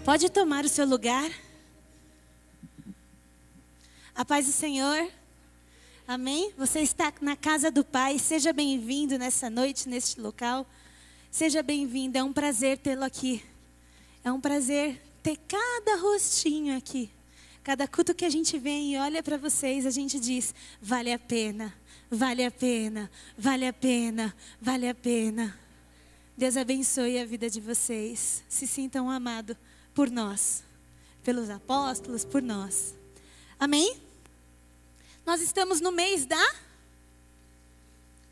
Pode tomar o seu lugar. A paz do Senhor. Amém? Você está na casa do Pai. Seja bem-vindo nessa noite, neste local. Seja bem-vindo. É um prazer tê-lo aqui. É um prazer ter cada rostinho aqui. Cada culto que a gente vem e olha para vocês, a gente diz: vale a pena, vale a pena, vale a pena, vale a pena. Deus abençoe a vida de vocês. Se sintam amados por nós, pelos apóstolos, por nós. Amém? Nós estamos no mês da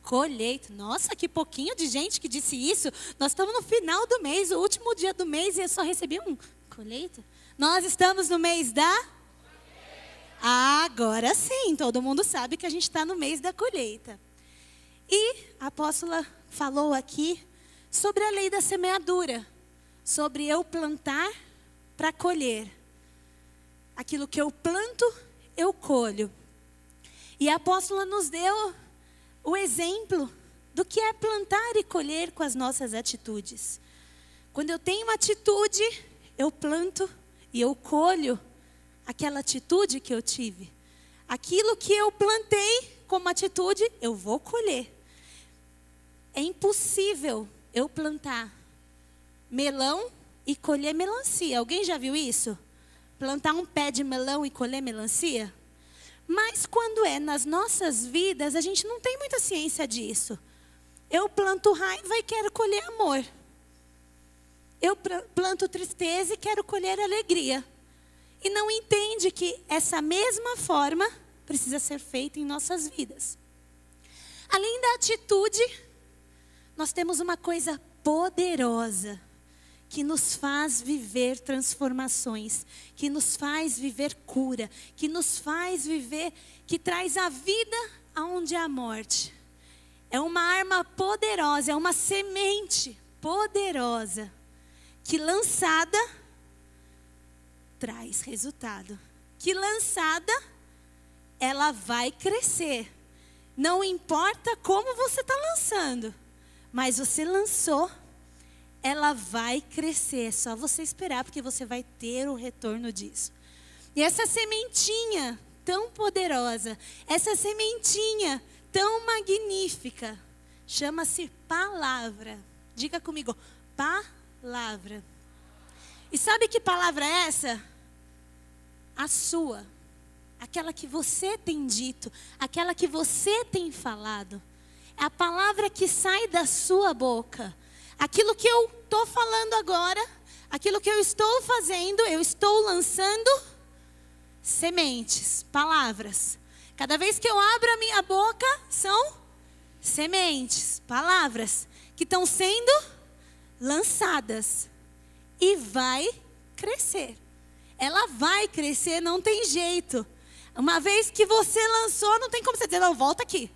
colheita. Nossa, que pouquinho de gente que disse isso. Nós estamos no final do mês, o último dia do mês, e eu só recebi colheita. Nós estamos no mês da... Agora sim, todo mundo sabe que a gente está no mês da colheita. E a apóstola falou aqui sobre a lei da semeadura. Sobre eu plantar para colher. Aquilo que eu planto, eu colho. E a apóstola nos deu o exemplo do que é plantar e colher com as nossas atitudes. Quando eu tenho uma atitude, eu planto e eu colho aquela atitude que eu tive. Aquilo que eu plantei como atitude, eu vou colher. É impossível eu plantar melão e colher melancia. Alguém já viu isso? Plantar um pé de melão e colher melancia? Mas quando é nas nossas vidas, a gente não tem muita ciência disso. Eu planto raiva e quero colher amor. Eu planto tristeza e quero colher alegria. E não entende que essa mesma forma precisa ser feita em nossas vidas. Além da atitude, nós temos uma coisa poderosa que nos faz viver transformações, que nos faz viver cura, que nos faz viver, que traz a vida aonde há a morte. É uma arma poderosa, é uma semente poderosa, que lançada traz resultado. Que lançada, ela vai crescer. Não importa como você está lançando, mas você lançou, ela vai crescer. É só você esperar, porque você vai ter o retorno disso. E essa sementinha tão poderosa, essa sementinha tão magnífica, chama-se palavra. Diga comigo, palavra. E sabe que palavra é essa? A sua. Aquela que você tem dito, aquela que você tem falado. É a palavra que sai da sua boca. Aquilo que eu estou falando agora, aquilo que eu estou fazendo, eu estou lançando sementes, palavras. Cada vez que eu abro a minha boca, são sementes, palavras, que estão sendo lançadas. E vai crescer. Ela vai crescer, não tem jeito. Uma vez que você lançou, não tem como você dizer, não, volta aqui.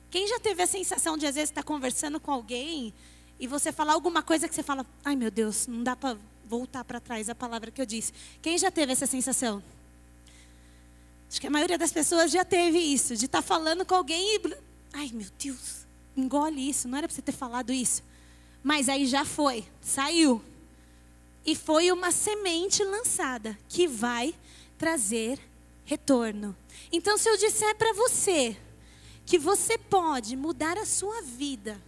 Quem já teve a sensação de às vezes estar conversando com alguém e você falar alguma coisa que você fala, ai meu Deus, não dá para voltar para trás a palavra que eu disse. Quem já teve essa sensação? Acho que a maioria das pessoas já teve isso, de estar falando com alguém e, ai meu Deus, engole isso, não era para você ter falado isso. Mas aí já foi, saiu. E foi uma semente lançada que vai trazer retorno. Então se eu disser para você que você pode mudar a sua vida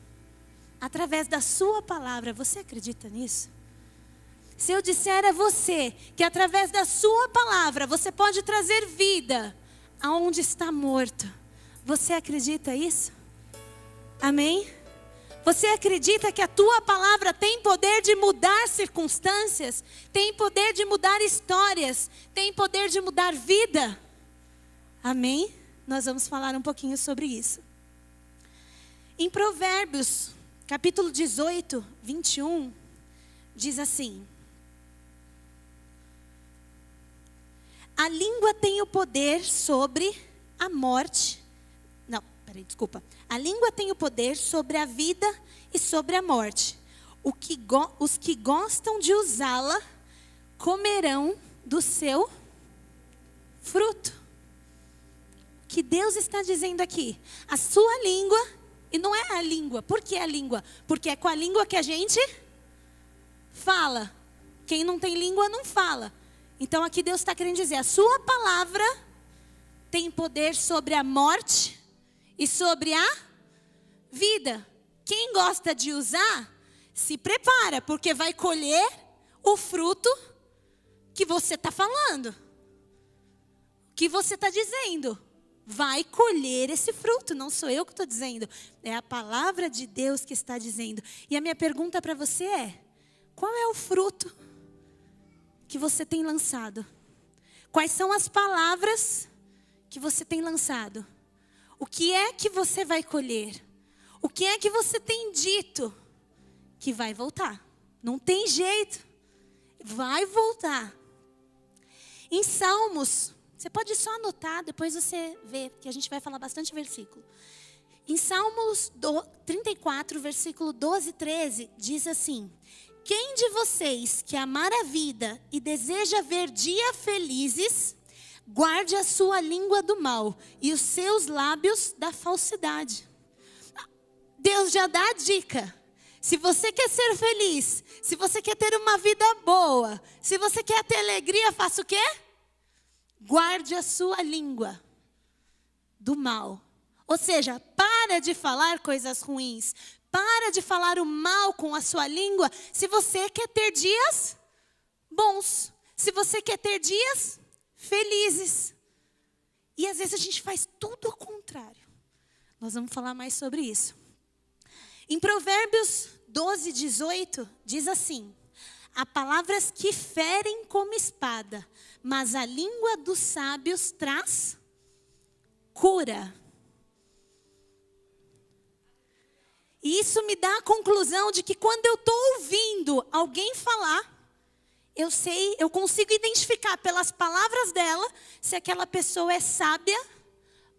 através da sua palavra, você acredita nisso? Se eu disser a você que através da sua palavra você pode trazer vida aonde está morto, você acredita isso? Amém? Você acredita que a tua palavra tem poder de mudar circunstâncias? Tem poder de mudar histórias? Tem poder de mudar vida? Amém? Nós vamos falar um pouquinho sobre isso. Em Provérbios, capítulo 18, 21, diz assim: a língua tem o poder sobre a morte. Não, peraí, desculpa. A língua tem o poder sobre a vida e sobre a morte. Os que gostam de usá-la comerão do seu fruto. O que Deus está dizendo aqui? A sua língua, e não é a língua. Por que a língua? Porque é com a língua que a gente fala. Quem não tem língua não fala. Então aqui Deus está querendo dizer, a sua palavra tem poder sobre a morte e sobre a vida. Quem gosta de usar, se prepara, porque vai colher o fruto que você está falando. O que você está dizendo. Vai colher esse fruto, não sou eu que estou dizendo. É a palavra de Deus que está dizendo. E a minha pergunta para você é, qual é o fruto que você tem lançado? Quais são as palavras que você tem lançado? O que é que você vai colher? O que é que você tem dito que vai voltar? Não tem jeito. Vai voltar. Em Salmos, você pode só anotar, depois você vê, que a gente vai falar bastante versículo. Em Salmos 34, versículo 12 e 13, diz assim: quem de vocês que amar a vida e deseja ver dias felizes, guarde a sua língua do mal e os seus lábios da falsidade. Deus já dá a dica. Se você quer ser feliz, se você quer ter uma vida boa, se você quer ter alegria, faça o quê? Guarde a sua língua do mal. Ou seja, para de falar coisas ruins. Para de falar o mal com a sua língua. Se você quer ter dias bons. Se você quer ter dias felizes. E às vezes a gente faz tudo ao contrário. Nós vamos falar mais sobre isso. Em Provérbios 12, 18, diz assim: há palavras que ferem como espada, mas a língua dos sábios traz cura. E isso me dá a conclusão de que quando eu estou ouvindo alguém falar, eu consigo identificar pelas palavras dela se aquela pessoa é sábia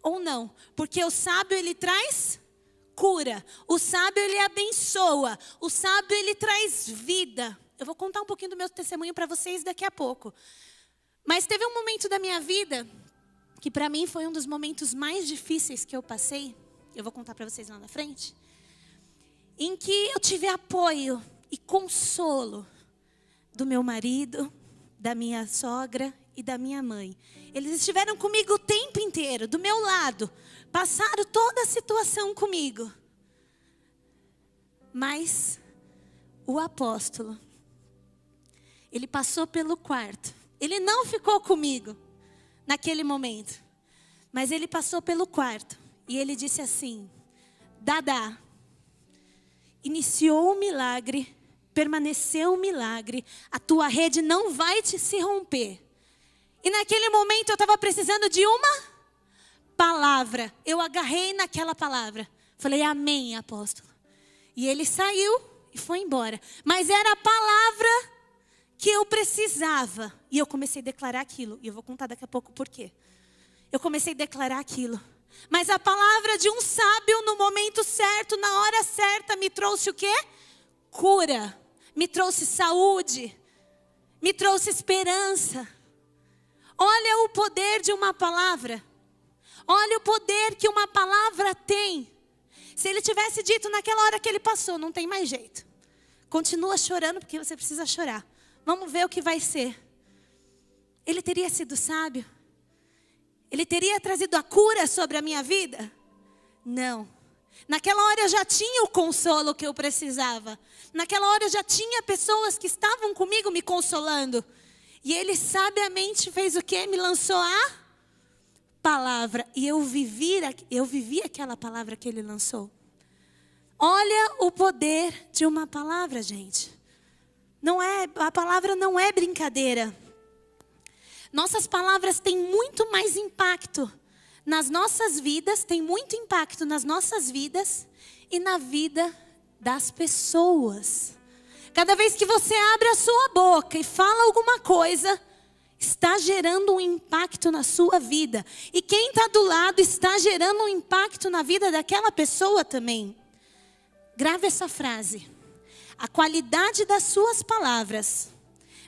ou não. Porque o sábio, ele traz cura. O sábio, ele abençoa. O sábio, ele traz vida. Eu vou contar um pouquinho do meu testemunho para vocês daqui a pouco. Mas teve um momento da minha vida que para mim foi um dos momentos mais difíceis que eu passei. Eu vou contar para vocês lá na frente. Em que eu tive apoio e consolo do meu marido, da minha sogra e da minha mãe. Eles estiveram comigo o tempo inteiro, do meu lado. Passaram toda a situação comigo. Mas o apóstolo, ele passou pelo quarto. Ele não ficou comigo naquele momento. Mas ele passou pelo quarto. E ele disse assim: Dadá, iniciou o milagre, permaneceu o milagre, a tua rede não vai se romper. E naquele momento eu estava precisando de uma palavra. Eu agarrei naquela palavra. Falei, amém, apóstolo. E ele saiu e foi embora. Mas era a palavra que eu precisava. E eu comecei a declarar aquilo. E eu vou contar daqui a pouco por quê. Eu comecei a declarar aquilo. Mas a palavra de um sábio no momento certo, na hora certa, me trouxe o quê? Cura. Me trouxe saúde. Me trouxe esperança. Olha o poder de uma palavra. Olha o poder que uma palavra tem. Se ele tivesse dito naquela hora que ele passou, não tem mais jeito. Continua chorando porque você precisa chorar. Vamos ver o que vai ser. Ele teria sido sábio? Ele teria trazido a cura sobre a minha vida? Não. Naquela hora eu já tinha o consolo que eu precisava. Naquela hora eu já tinha pessoas que estavam comigo me consolando. E ele sabiamente fez o quê? Me lançou a palavra. E eu vivi aquela palavra que ele lançou. Olha o poder de uma palavra, gente. A palavra não é brincadeira. Nossas palavras têm muito mais impacto nas nossas vidas, tem muito impacto nas nossas vidas e na vida das pessoas. Cada vez que você abre a sua boca e fala alguma coisa, está gerando um impacto na sua vida. E quem está do lado está gerando um impacto na vida daquela pessoa também. Grave essa frase. A qualidade das suas palavras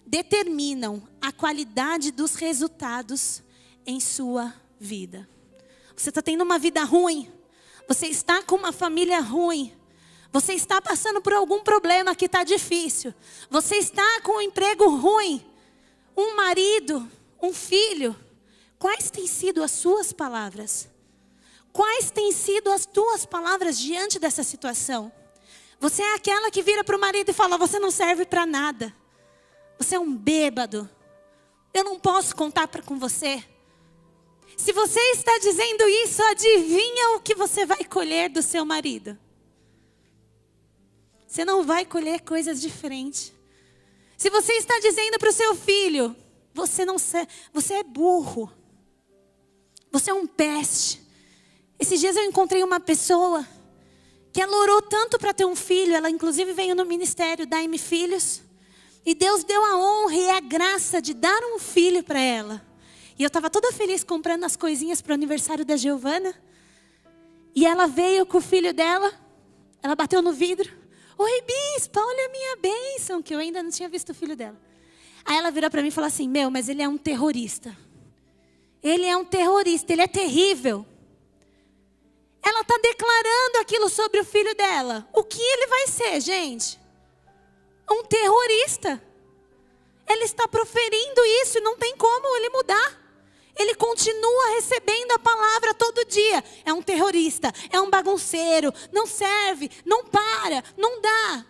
determinam a qualidade dos resultados em sua vida. Você está tendo uma vida ruim. Você está com uma família ruim. Você está passando por algum problema que está difícil. Você está com um emprego ruim, um marido, um filho. Quais têm sido as suas palavras? Quais têm sido as tuas palavras diante dessa situação? Você é aquela que vira para o marido e fala: você não serve para nada. Você é um bêbado. Eu não posso contar com você. Se você está dizendo isso, adivinha o que você vai colher do seu marido? Você não vai colher coisas diferentes. Se você está dizendo para o seu filho: você é burro. Você é um peste. Esses dias eu encontrei uma pessoa que ela orou tanto para ter um filho. Ela inclusive veio no ministério Dai-me Filhos. E Deus deu a honra e a graça de dar um filho para ela. E eu estava toda feliz comprando as coisinhas para o aniversário da Giovana. E ela veio com o filho dela. Ela bateu no vidro. Oi, bispa, olha a minha bênção. Que eu ainda não tinha visto o filho dela. Aí ela virou para mim e falou assim: mas ele é um terrorista. Ele é um terrorista, ele é terrível. Ela está declarando aquilo sobre o filho dela. O que ele vai ser, gente? Um terrorista. Ele está proferindo isso e não tem como ele mudar. Ele continua recebendo a palavra todo dia. É um terrorista, é um bagunceiro, não serve, não para, não dá.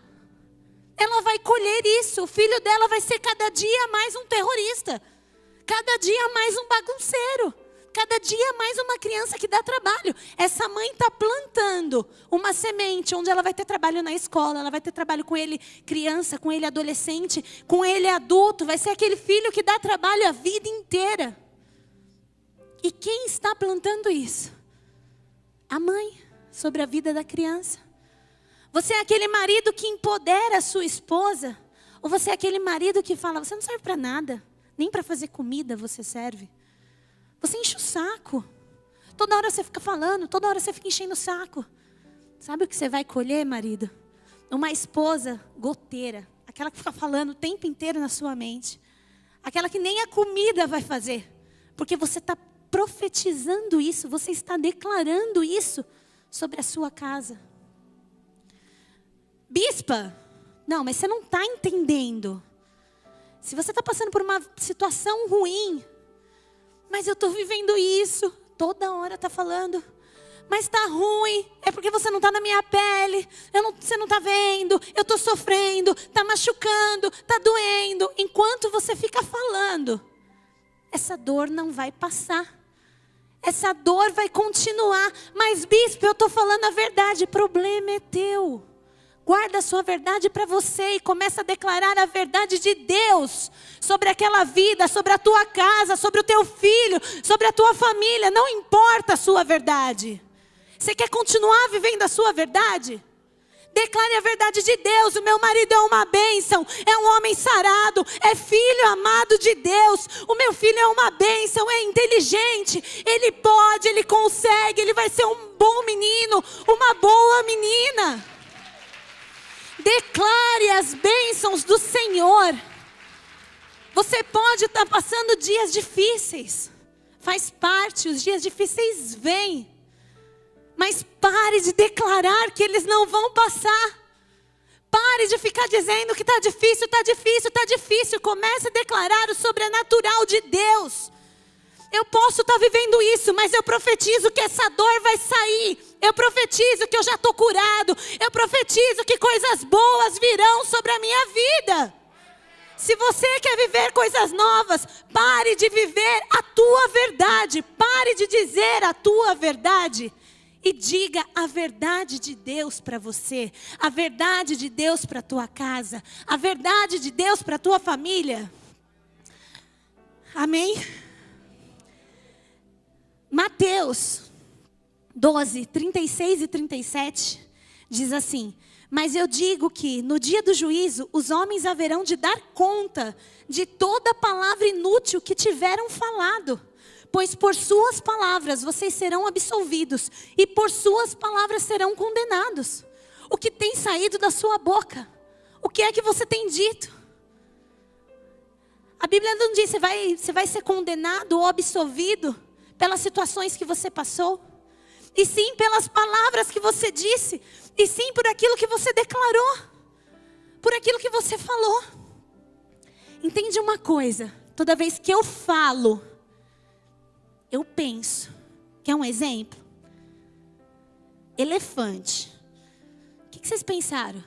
Ela vai colher isso. O filho dela vai ser cada dia mais um terrorista. Cada dia mais um bagunceiro. Cada dia mais uma criança que dá trabalho. Essa mãe está plantando uma semente onde ela vai ter trabalho na escola, ela vai ter trabalho com ele criança, com ele adolescente, com ele adulto. Vai ser aquele filho que dá trabalho a vida inteira. E quem está plantando isso? A mãe, sobre a vida da criança. Você é aquele marido que empodera a sua esposa? Ou você é aquele marido que fala: você não serve para nada, nem para fazer comida você serve? Você enche o saco. Toda hora você fica falando, toda hora você fica enchendo o saco. Sabe o que você vai colher, marido? Uma esposa goteira. Aquela que fica falando o tempo inteiro na sua mente. Aquela que nem a comida vai fazer. Porque você está profetizando isso, você está declarando isso sobre a sua casa. Bispa, não, mas você não está entendendo. Se você está passando por uma situação ruim, mas eu estou vivendo isso, toda hora está falando, mas está ruim, é porque você não está na minha pele, você não está vendo, eu estou sofrendo, está machucando, está doendo. Enquanto você fica falando, essa dor não vai passar, essa dor vai continuar. Mas bispo, eu estou falando a verdade, o problema é teu. Guarda a sua verdade para você e começa a declarar a verdade de Deus sobre aquela vida, sobre a tua casa, sobre o teu filho, sobre a tua família. Não importa a sua verdade. Você quer continuar vivendo a sua verdade? Declare a verdade de Deus. O meu marido é uma bênção, é um homem sarado, é filho amado de Deus. O meu filho é uma bênção, é inteligente, ele pode, ele consegue, ele vai ser um bom menino, uma boa menina. Declare as bênçãos do Senhor. Você pode estar passando dias difíceis. Faz parte, os dias difíceis vêm. Mas pare de declarar que eles não vão passar. Pare de ficar dizendo que está difícil, está difícil, está difícil. Comece a declarar o sobrenatural de Deus. Eu posso estar vivendo isso, mas eu profetizo que essa dor vai sair. Eu profetizo que eu já estou curado. Eu profetizo que coisas boas virão sobre a minha vida. Se você quer viver coisas novas, pare de viver a tua verdade. Pare de dizer a tua verdade. E diga a verdade de Deus para você. A verdade de Deus para a tua casa. A verdade de Deus para a tua família. Amém? Mateus 12, 36 e 37 diz assim: mas eu digo que no dia do juízo os homens haverão de dar conta de toda palavra inútil que tiveram falado. Pois por suas palavras vocês serão absolvidos e por suas palavras serão condenados. O que tem saído da sua boca? O que é que você tem dito? A Bíblia não diz você vai ser condenado ou absolvido pelas situações que você passou. e sim pelas palavras que você disse, e sim por aquilo que você declarou, por aquilo que você falou. Entende uma coisa? Toda vez que eu falo, eu penso. Quer um exemplo? Elefante. O que vocês pensaram?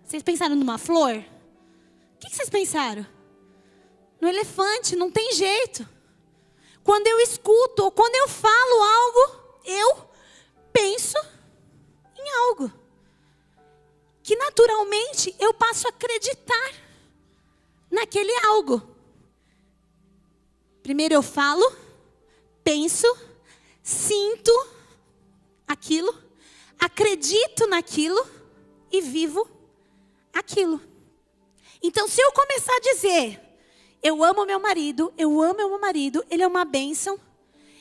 Vocês pensaram numa flor? O que vocês pensaram? No elefante, não tem jeito. Quando eu escuto ou quando eu falo algo, eu penso em algo. Que naturalmente eu passo a acreditar naquele algo. Primeiro eu falo, penso, sinto aquilo, acredito naquilo e vivo aquilo. Então, se eu começar a dizer, eu amo meu marido, ele é uma bênção,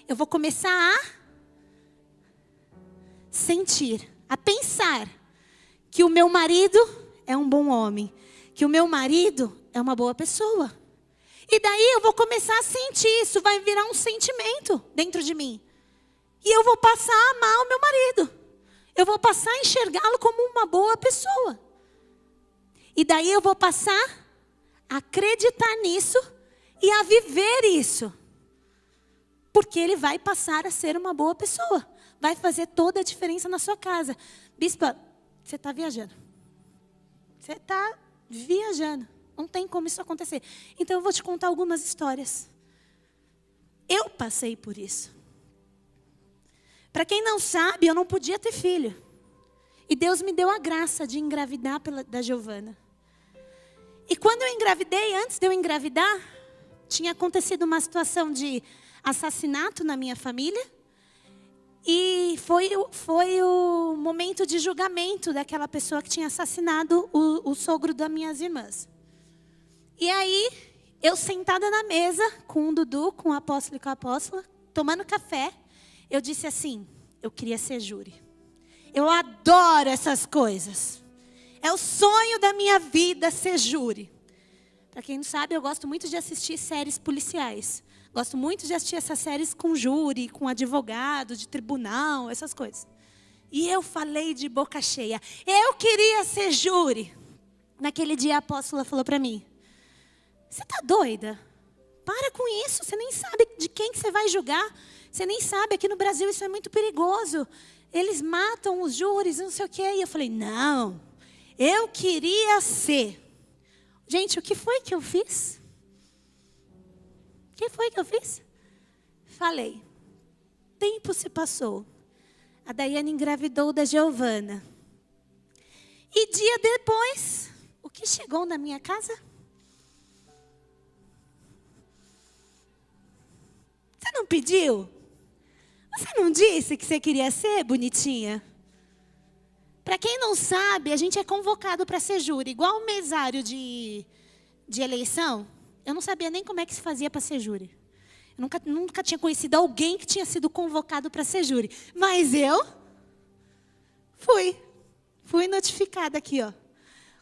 eu vou começar a sentir, a pensar que o meu marido é um bom homem, que o meu marido é uma boa pessoa. E daí eu vou começar a sentir, isso vai virar um sentimento dentro de mim. E eu vou passar a amar o meu marido. Eu vou passar a enxergá-lo como uma boa pessoa. E daí eu vou passar a acreditar nisso e a viver isso. Porque ele vai passar a ser uma boa pessoa. Vai fazer toda a diferença na sua casa. Bispa, você está viajando. Você está viajando. Não tem como isso acontecer. Então eu vou te contar algumas histórias. Eu passei por isso. Para quem não sabe, eu não podia ter filho. E Deus me deu a graça de engravidar da Giovana. E quando eu engravidei, antes de eu engravidar, tinha acontecido uma situação de assassinato na minha família. E foi o momento de julgamento daquela pessoa que tinha assassinado o sogro das minhas irmãs. E aí, eu sentada na mesa com o Dudu, com o apóstolo e com a apóstola, tomando café, eu disse assim, eu queria ser júri. Eu adoro essas coisas. É o sonho da minha vida ser júri. Para quem não sabe, eu gosto muito de assistir séries policiais. Gosto muito de assistir essas séries com júri, com advogado, de tribunal, essas coisas. E eu falei de boca cheia, eu queria ser júri. Naquele dia a apóstola falou para mim, você está doida? Para com isso, você nem sabe de quem que você vai julgar. Você nem sabe, aqui no Brasil isso é muito perigoso. Eles matam os júris, não sei o quê. E eu falei, não, eu queria ser. Gente, o que foi que eu fiz? O que foi que eu fiz? Falei, tempo se passou. A Daiane engravidou da Giovana. E dia depois, o que chegou na minha casa? Você não pediu? Você não disse que você queria ser bonitinha? Para quem não sabe, a gente é convocado para ser júri. Igual o mesário de eleição. Eu não sabia nem como é que se fazia para ser júri. Eu nunca tinha conhecido alguém que tinha sido convocado para ser júri. Mas eu fui notificada aqui, ó.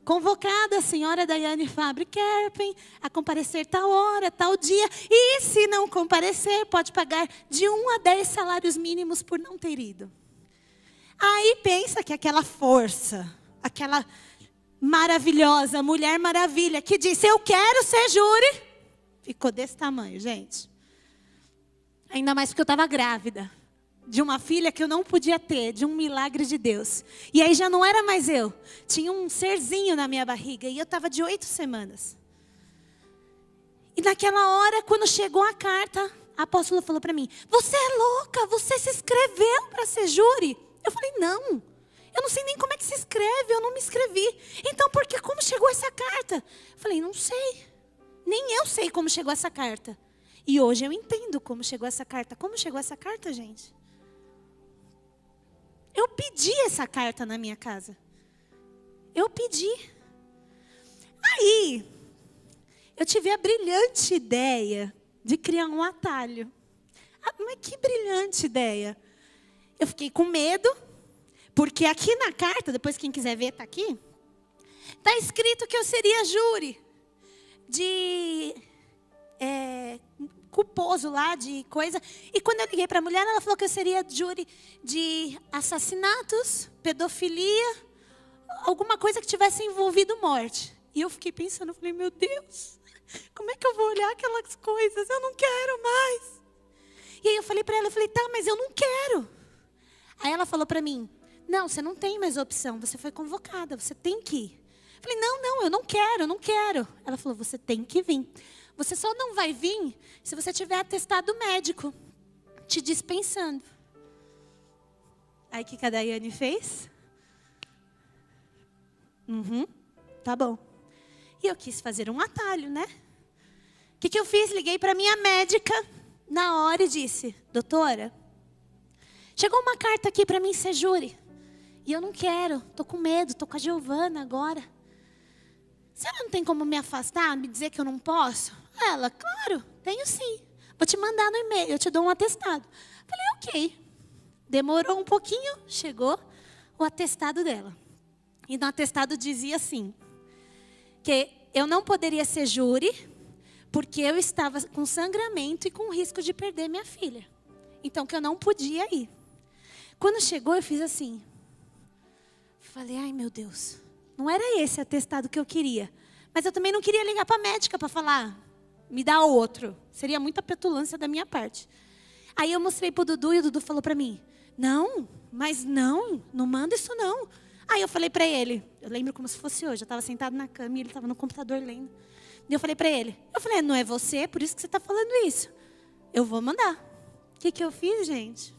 Convocada a senhora Daiane Fabre Kerpen a comparecer tal hora, tal dia. E se não comparecer, pode pagar de 1 a 10 salários mínimos por não ter ido. Aí pensa que aquela força, aquela maravilhosa Mulher Maravilha que disse, eu quero ser júri, ficou desse tamanho, gente. Ainda mais porque eu estava grávida. De uma filha que eu não podia ter, de um milagre de Deus. E aí já não era mais eu. Tinha um serzinho na minha barriga e eu estava de 8 semanas. E naquela hora, quando chegou a carta, a apóstola falou para mim, você é louca, você se inscreveu para ser júri? Eu falei, não, eu não sei nem como é que se inscreve, eu não me inscrevi. Então, como chegou essa carta? Eu falei, não sei, nem eu sei como chegou essa carta. E hoje eu entendo como chegou essa carta. Como chegou essa carta, gente? Eu pedi essa carta na minha casa. Eu pedi. Aí, eu tive a brilhante ideia de criar um atalho. Mas que brilhante ideia. Eu fiquei com medo, porque aqui na carta, depois quem quiser ver, está aqui. Está escrito que eu seria júri culposo lá de coisa. E quando eu liguei para a mulher, ela falou que eu seria júri de assassinatos, pedofilia, alguma coisa que tivesse envolvido morte. E eu fiquei pensando, eu falei, meu Deus, como é que eu vou olhar aquelas coisas? Eu não quero mais. E aí eu falei para ela, tá, mas eu não quero. Aí ela falou para mim, não, você não tem mais opção, você foi convocada, você tem que ir. Eu falei, não, eu não quero. Ela falou, você tem que vir. Você só não vai vir se você tiver atestado médico te dispensando. Aí o que a Daiane fez? Tá bom. E eu quis fazer um atalho, né? O que eu fiz? Liguei para minha médica na hora e disse, doutora, chegou uma carta aqui para mim ser júri. E eu não quero, tô com medo, tô com a Giovana agora. A senhora não tem como me afastar, me dizer que eu não posso? Ela, claro, tenho sim. Vou te mandar no e-mail, eu te dou um atestado. Falei, ok. Demorou um pouquinho, chegou o atestado dela. E no atestado dizia assim, que eu não poderia ser júri, porque eu estava com sangramento e com risco de perder minha filha. Então, que eu não podia ir. Quando chegou, eu fiz assim. Falei, ai meu Deus, não era esse atestado que eu queria. Mas eu também não queria ligar para a médica para falar, me dá outro. Seria muita petulância da minha parte. Aí eu mostrei para o Dudu e o Dudu falou para mim, não, mas não manda isso não. Aí eu falei para ele, eu lembro como se fosse hoje, eu estava sentado na cama e ele estava no computador lendo. E eu falei para ele, não é você, por isso que você está falando isso. Eu vou mandar. O que eu fiz, gente?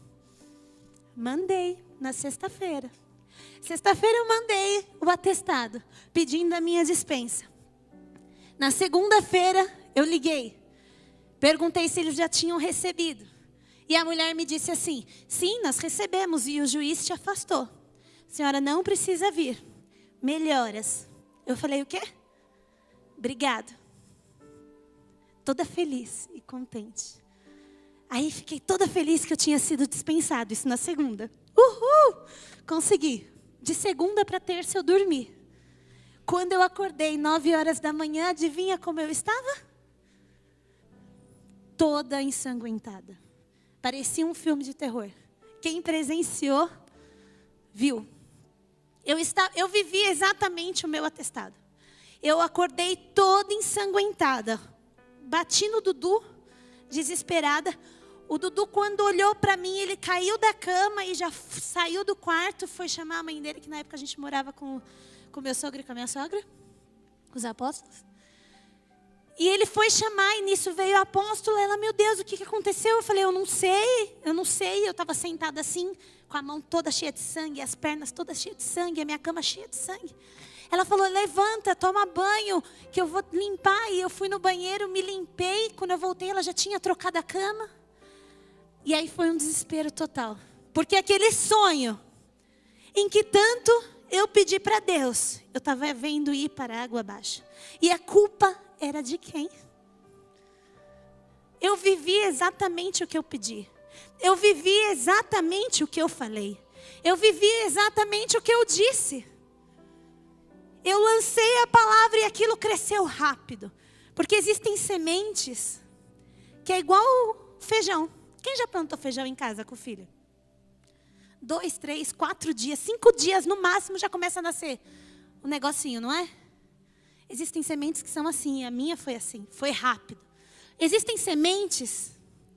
Mandei na sexta-feira. Sexta-feira eu mandei o atestado, pedindo a minha dispensa. Na segunda-feira eu liguei, perguntei se eles já tinham recebido. E a mulher me disse assim, sim, nós recebemos e o juiz te afastou. A senhora não precisa vir. Melhoras. Eu falei, o quê? Obrigado. Toda feliz e contente. Aí fiquei toda feliz que eu tinha sido dispensado, isso na segunda. Uhul! Consegui. De segunda para terça eu dormi. Quando eu acordei 9 horas da manhã, adivinha como eu estava? Toda ensanguentada. Parecia um filme de terror. Quem presenciou, viu. Eu vivi exatamente o meu atestado. Eu acordei toda ensanguentada. Bati no Dudu, desesperada. O Dudu, quando olhou para mim, ele caiu da cama e já saiu do quarto. Foi chamar a mãe dele, que na época a gente morava com o meu sogro e com a minha sogra, com os apóstolos. E ele foi chamar e nisso veio a apóstola. Ela, meu Deus, o que aconteceu? Eu falei, eu não sei. Eu estava sentada assim, com a mão toda cheia de sangue, as pernas todas cheias de sangue, a minha cama cheia de sangue. Ela falou, levanta, toma banho, que eu vou limpar. E eu fui no banheiro, me limpei. Quando eu voltei, ela já tinha trocado a cama. E aí foi um desespero total. Porque aquele sonho, em que tanto eu pedi para Deus, eu estava vendo ir para a água abaixo. E a culpa era de quem? Eu vivi exatamente o que eu pedi. Eu vivi exatamente o que eu falei. Eu vivi exatamente o que eu disse. Eu lancei a palavra e aquilo cresceu rápido. Porque existem sementes que é igual feijão. Quem já plantou feijão em casa com o filho? 2, 3, 4 dias, 5 dias no máximo já começa a nascer um negocinho, não é? Existem sementes que são assim, a minha foi assim, foi rápido. Existem sementes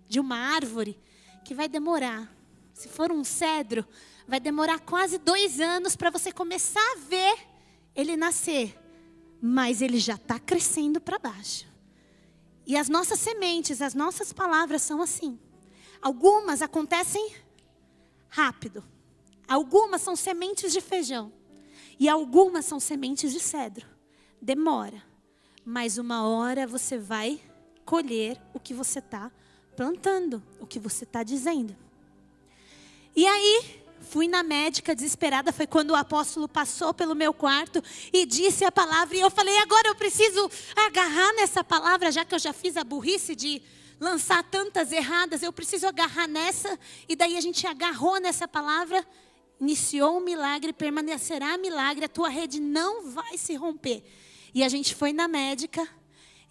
de uma árvore que vai demorar. Se for um cedro, vai demorar quase 2 anos para você começar a ver ele nascer. Mas ele já está crescendo para baixo. E as nossas sementes, as nossas palavras são assim. Algumas acontecem rápido. Algumas são sementes de feijão. E algumas são sementes de cedro. Demora. Mas uma hora você vai colher o que você está plantando. O que você está dizendo. E aí, fui na médica desesperada. Foi quando o apóstolo passou pelo meu quarto e disse a palavra. E eu falei, agora eu preciso agarrar nessa palavra. Já que eu já fiz a burrice de lançar tantas erradas, eu preciso agarrar nessa. E daí a gente agarrou nessa palavra. Iniciou um milagre, permanecerá milagre. A tua rede não vai se romper. E a gente foi na médica.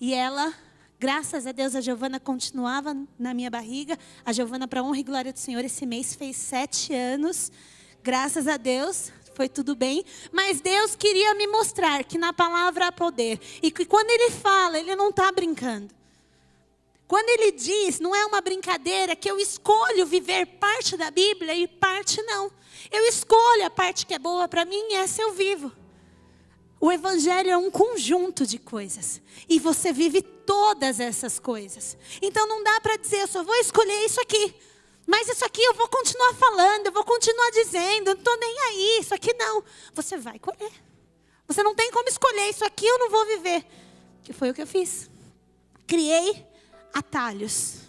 E ela Graças a Deus, a Giovana continuava na minha barriga. A Giovana, para honra e glória do Senhor, esse mês fez 7 anos. Graças a Deus, foi tudo bem. Mas Deus queria me mostrar que na palavra há poder. E que quando Ele fala, Ele não está brincando. Quando Ele diz, não é uma brincadeira, que eu escolho viver parte da Bíblia e parte não. Eu escolho a parte que é boa para mim e essa eu vivo. O Evangelho é um conjunto de coisas. E você vive todas essas coisas. Então não dá para dizer, eu só vou escolher isso aqui. Mas isso aqui eu vou continuar falando, eu vou continuar dizendo, eu não estou nem aí, isso aqui não. Você vai colher. Você não tem como escolher, isso aqui eu não vou viver. Que foi o que eu fiz. Criei atalhos.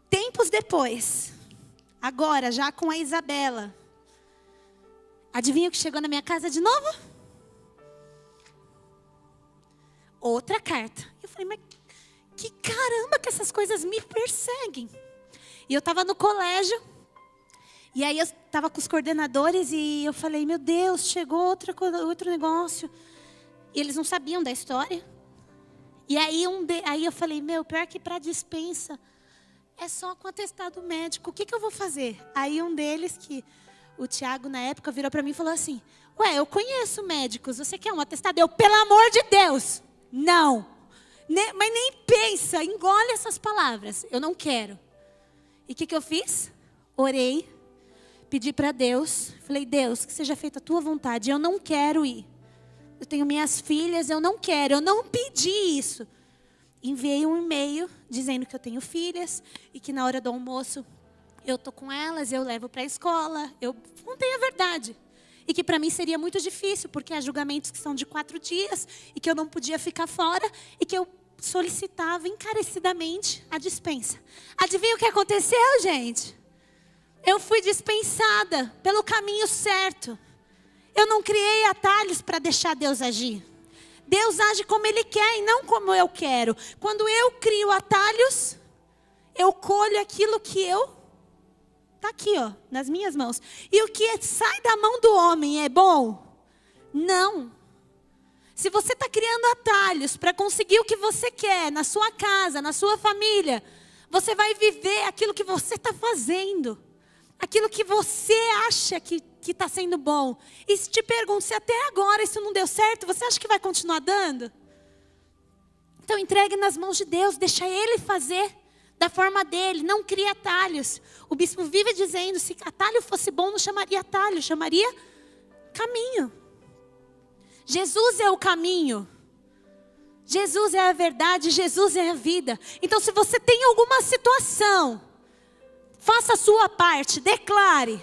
Tempos depois, agora já com a Isabela. Adivinha o que chegou na minha casa de novo? Outra carta. Eu falei, mas que caramba que essas coisas me perseguem. E eu estava no colégio. E aí eu estava com os coordenadores e eu falei, meu Deus, chegou outro negócio. E eles não sabiam da história. E aí, aí eu falei, pior que para dispensa, é só com atestado médico. O que eu vou fazer? Aí um deles, que o Tiago na época virou para mim e falou assim, ué, eu conheço médicos, você quer um atestado? Eu, pelo amor de Deus! Não, mas nem pensa, engole essas palavras, eu não quero. E o que eu fiz? Orei, pedi para Deus, falei, Deus, que seja feita a tua vontade, eu não quero ir. Eu tenho minhas filhas, eu não quero, eu não pedi isso. Enviei um e-mail dizendo que eu tenho filhas e que na hora do almoço eu tô com elas, eu levo para a escola, eu contei a verdade. E que para mim seria muito difícil, porque há julgamentos que são de 4 dias, e que eu não podia ficar fora, e que eu solicitava encarecidamente a dispensa. Adivinha o que aconteceu, gente? Eu fui dispensada pelo caminho certo. Eu não criei atalhos para deixar Deus agir. Deus age como Ele quer e não como eu quero. Quando eu crio atalhos, eu colho aquilo que está aqui, ó, nas minhas mãos. E o que sai da mão do homem é bom? Não. Se você está criando atalhos para conseguir o que você quer na sua casa, na sua família, você vai viver aquilo que você está fazendo. Aquilo que você acha que está sendo bom. E se te pergunto, se até agora isso não deu certo, você acha que vai continuar dando? Então entregue nas mãos de Deus, deixa Ele fazer da forma dele, não cria atalhos. O bispo vive dizendo, se atalho fosse bom, não chamaria atalho, chamaria caminho. Jesus é o caminho. Jesus é a verdade, Jesus é a vida. Então se você tem alguma situação, faça a sua parte, declare.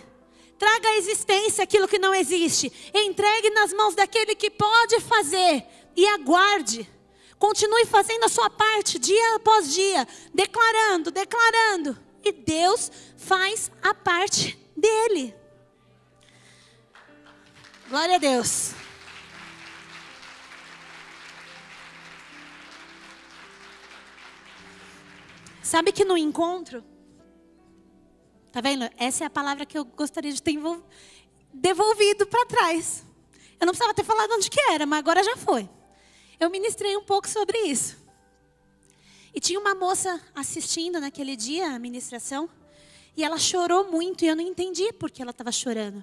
Traga à existência aquilo que não existe. Entregue nas mãos daquele que pode fazer e aguarde. Continue fazendo a sua parte dia após dia, declarando, declarando. E Deus faz a parte dele. Glória a Deus. Sabe que no encontro, tá vendo? Essa é a palavra que eu gostaria de ter devolvido para trás. Eu não precisava ter falado onde que era, mas agora já foi. Eu ministrei um pouco sobre isso. E tinha uma moça assistindo naquele dia a ministração. E ela chorou muito e eu não entendi por que ela estava chorando.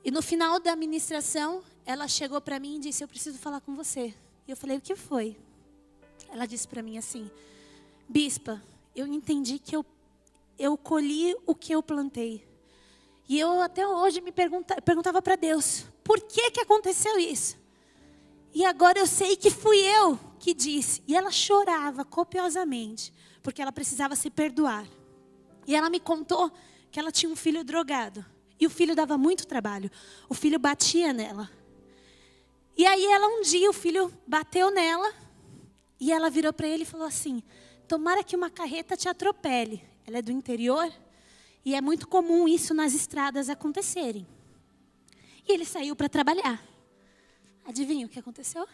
E no final da ministração, ela chegou para mim e disse, eu preciso falar com você. E eu falei, o que foi? Ela disse para mim assim, bispa, eu entendi que eu colhi o que eu plantei. E eu até hoje perguntava para Deus, por que aconteceu isso? E agora eu sei que fui eu que disse. E ela chorava copiosamente, porque ela precisava se perdoar. E ela me contou que ela tinha um filho drogado. E o filho dava muito trabalho. O filho batia nela. E aí um dia o filho bateu nela. E ela virou para ele e falou assim, tomara que uma carreta te atropele. Ela é do interior. E é muito comum isso nas estradas acontecerem. E ele saiu para trabalhar. Adivinha o que aconteceu?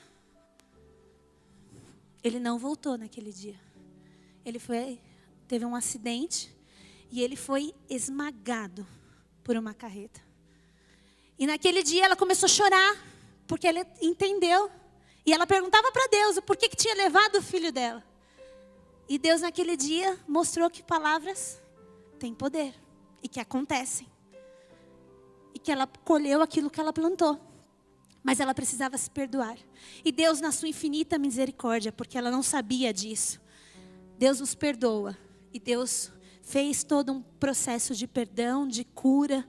Ele não voltou naquele dia. Ele teve um acidente e ele foi esmagado por uma carreta. E naquele dia ela começou a chorar, porque ela entendeu E ela perguntava para Deus o porquê que tinha levado o filho dela. E Deus naquele dia mostrou que palavras têm poder e que acontecem. E que ela colheu aquilo que ela plantou. Mas ela precisava se perdoar. E Deus, na sua infinita misericórdia, porque ela não sabia disso, Deus nos perdoa. E Deus fez todo um processo de perdão, de cura.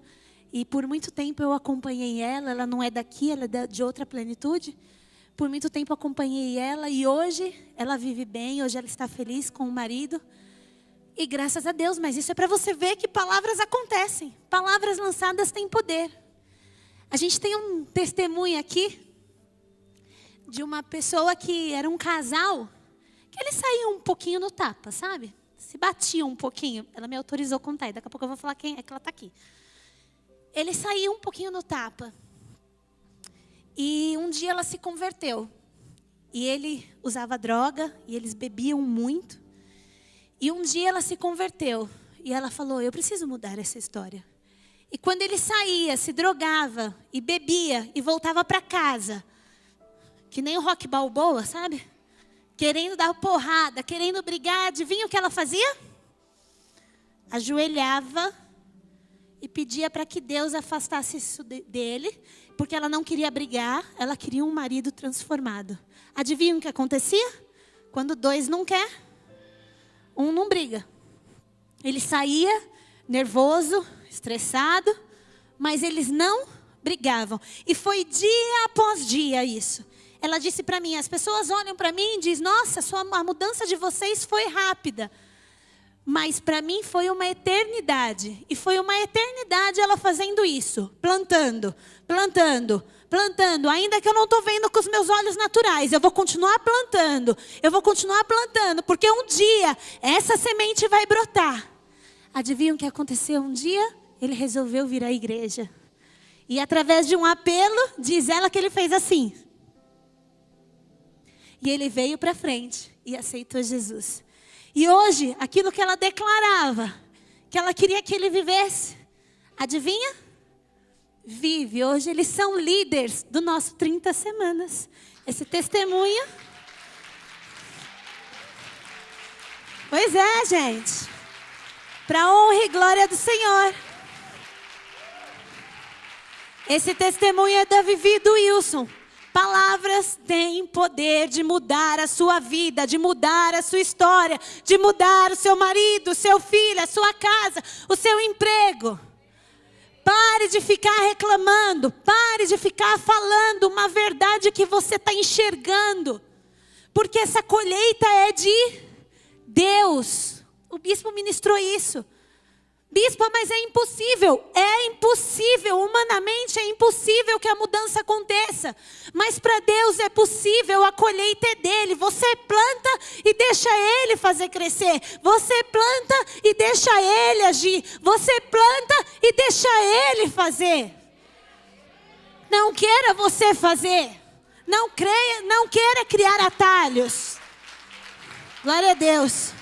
E por muito tempo eu acompanhei ela. Ela não é daqui, ela é de outra plenitude. Por muito tempo acompanhei ela. E hoje ela vive bem. Hoje ela está feliz com o marido. E graças a Deus. Mas isso é para você ver que palavras acontecem. Palavras lançadas têm poder. A gente tem um testemunho aqui de uma pessoa que era um casal, que eles saíam um pouquinho no tapa, sabe? Se batiam um pouquinho. Ela me autorizou a contar, e daqui a pouco eu vou falar quem é que ela está aqui. Eles saíam um pouquinho no tapa. E um dia ela se converteu. E ele usava droga, e eles bebiam muito. E um dia ela se converteu. E ela falou, eu preciso mudar essa história. E quando ele saía, se drogava e bebia e voltava para casa, que nem o Rock Balboa, sabe? Querendo dar porrada, querendo brigar, adivinha o que ela fazia? Ajoelhava e pedia para que Deus afastasse isso dele, porque ela não queria brigar, ela queria um marido transformado. Adivinha o que acontecia? Quando dois não quer, um não briga. Ele saía nervoso, estressado, mas eles não brigavam. E foi dia após dia isso. Ela disse para mim, as pessoas olham para mim e dizem, nossa, a mudança de vocês foi rápida. Mas para mim foi uma eternidade. E foi uma eternidade ela fazendo isso. Plantando, plantando, plantando. Ainda que eu não estou vendo com os meus olhos naturais. Eu vou continuar plantando. Eu vou continuar plantando. Porque um dia essa semente vai brotar. Adivinha o que aconteceu um dia? Ele resolveu vir à igreja. E através de um apelo, diz ela que ele fez assim. E ele veio para frente e aceitou Jesus. E hoje, aquilo que ela declarava, que ela queria que ele vivesse, adivinha? Vive. Hoje eles são líderes do nosso 30 semanas. Esse testemunho. Pois é, gente. Para honra e glória do Senhor. Esse testemunho é da Vivi e do Wilson. Palavras têm poder de mudar a sua vida, de mudar a sua história, de mudar o seu marido, o seu filho, a sua casa, o seu emprego. Pare de ficar reclamando, pare de ficar falando uma verdade que você está enxergando. Porque essa colheita é de Deus. O bispo ministrou isso. Bispo, mas é impossível. É impossível. Humanamente é impossível que a mudança aconteça. Mas para Deus é possível. A colheita é dele. Você planta e deixa ele fazer crescer. Você planta e deixa ele agir. Você planta e deixa ele fazer. Não queira você fazer. Não queira criar atalhos. Glória a Deus.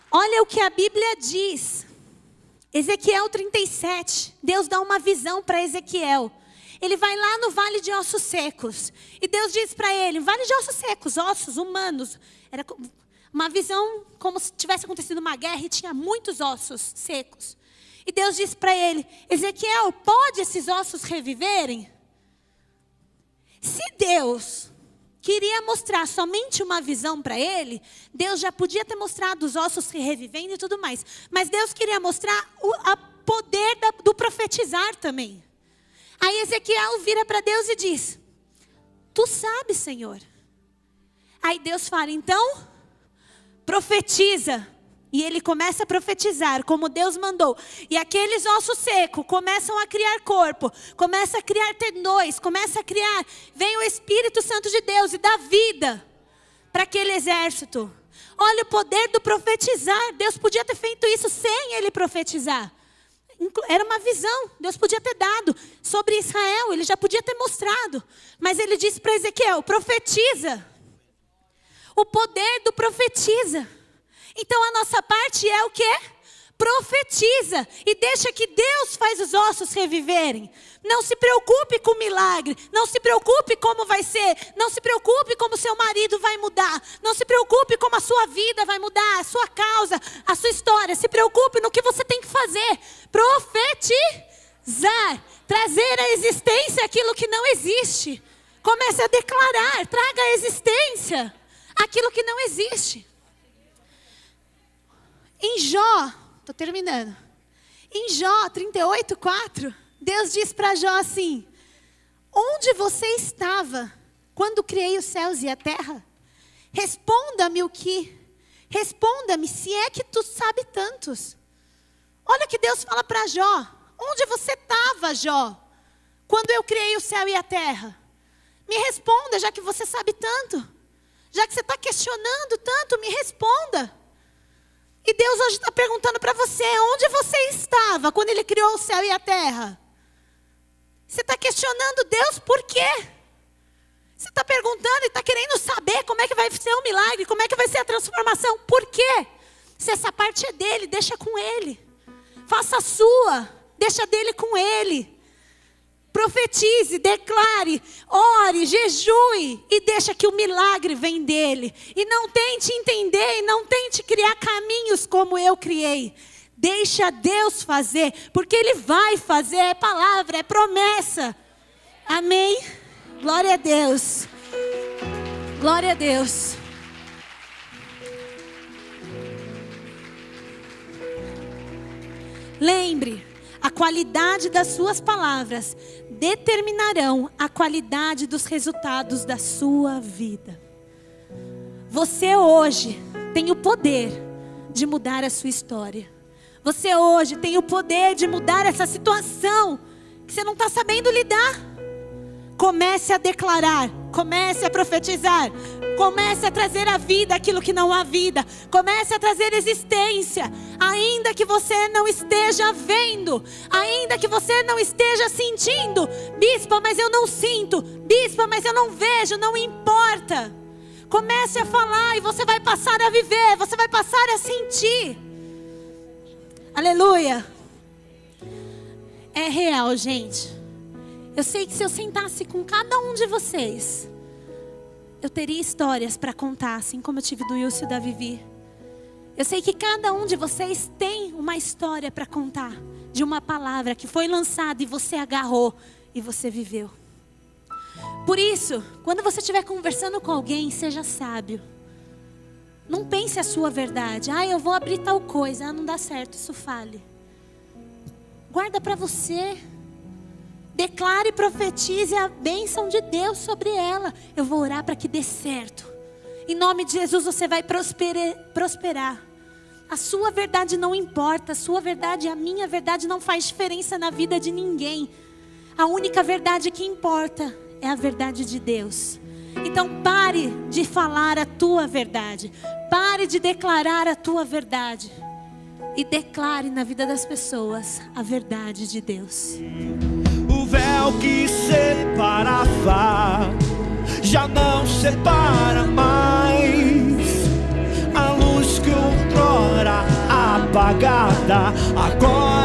Olha o que a Bíblia diz. Ezequiel 37. Deus dá uma visão para Ezequiel. Ele vai lá no vale de ossos secos. E Deus diz para ele, vale de ossos secos, ossos humanos. Era uma visão como se tivesse acontecido uma guerra e tinha muitos ossos secos. E Deus diz para ele, Ezequiel, pode esses ossos reviverem? Se Deus queria mostrar somente uma visão para ele, Deus já podia ter mostrado os ossos se revivendo e tudo mais. Mas Deus queria mostrar o poder do profetizar também. Aí Ezequiel vira para Deus e diz, tu sabes, Senhor. Aí Deus fala, então, profetiza. E ele começa a profetizar, como Deus mandou. E aqueles ossos secos começam a criar corpo. Começa a criar tendões. Começa a criar. Vem o Espírito Santo de Deus e dá vida para aquele exército. Olha o poder do profetizar. Deus podia ter feito isso sem ele profetizar. Era uma visão. Deus podia ter dado sobre Israel. Ele já podia ter mostrado. Mas ele disse para Ezequiel, profetiza. O poder do profetiza. Então a nossa parte é o quê? Profetiza e deixa que Deus faz os ossos reviverem. Não se preocupe com o milagre. Não se preocupe como vai ser. Não se preocupe como seu marido vai mudar. Não se preocupe como a sua vida vai mudar, a sua causa, a sua história. Se preocupe no que você tem que fazer. Profetizar. Trazer à existência aquilo que não existe. Comece a declarar. Traga à existência aquilo que não existe. Em Jó, estou terminando. Em Jó 38:4, Deus diz para Jó assim: onde você estava quando criei os céus e a terra? Responda-me se é que tu sabe tantos. Olha o que Deus fala para Jó. Onde você estava, Jó, quando eu criei o céu e a terra? Me responda, já que você sabe tanto. Já que você está questionando tanto, me responda. E Deus hoje está perguntando para você, onde você estava quando Ele criou o céu e a terra? Você está questionando Deus por quê? Você está perguntando e está querendo saber como é que vai ser o milagre, como é que vai ser a transformação. Por quê? Se essa parte é dele, deixa com Ele. Faça a sua, deixa dele com Ele. Profetize, declare, ore, jejue e deixa que o milagre vem dele. E não tente entender e não tente criar caminhos como eu criei. Deixa Deus fazer, porque Ele vai fazer, é palavra, é promessa. Amém? Glória a Deus. Glória a Deus. Lembre, a qualidade das suas palavras determinarão a qualidade dos resultados da sua vida. Você hoje tem o poder de mudar a sua história. Você hoje tem o poder de mudar essa situação que você não está sabendo lidar. Comece a declarar, comece a profetizar, comece a trazer à vida aquilo que não há vida, comece a trazer existência, ainda que você não esteja vendo, ainda que você não esteja sentindo. Bispa, mas eu não sinto. Bispa, mas eu não vejo. Não importa. Comece a falar e você vai passar a viver, você vai passar a sentir. Aleluia. É real, gente. Eu sei que se eu sentasse com cada um de vocês, eu teria histórias para contar, assim como eu tive do Wilson e da Vivi. Eu sei que cada um de vocês tem uma história para contar, de uma palavra que foi lançada e você agarrou e você viveu. Por isso, quando você estiver conversando com alguém, seja sábio. Não pense a sua verdade. Eu vou abrir tal coisa. Não dá certo, isso fale. Guarda para você. Declare e profetize a bênção de Deus sobre ela. Eu vou orar para que dê certo. Em nome de Jesus você vai prosperar. A sua verdade não importa. A sua verdade e a minha verdade não faz diferença na vida de ninguém. A única verdade que importa é a verdade de Deus. Então pare de falar a tua verdade. Pare de declarar a tua verdade. E declare na vida das pessoas a verdade de Deus. O véu que separava já não separa mais. A luz que outrora apagada agora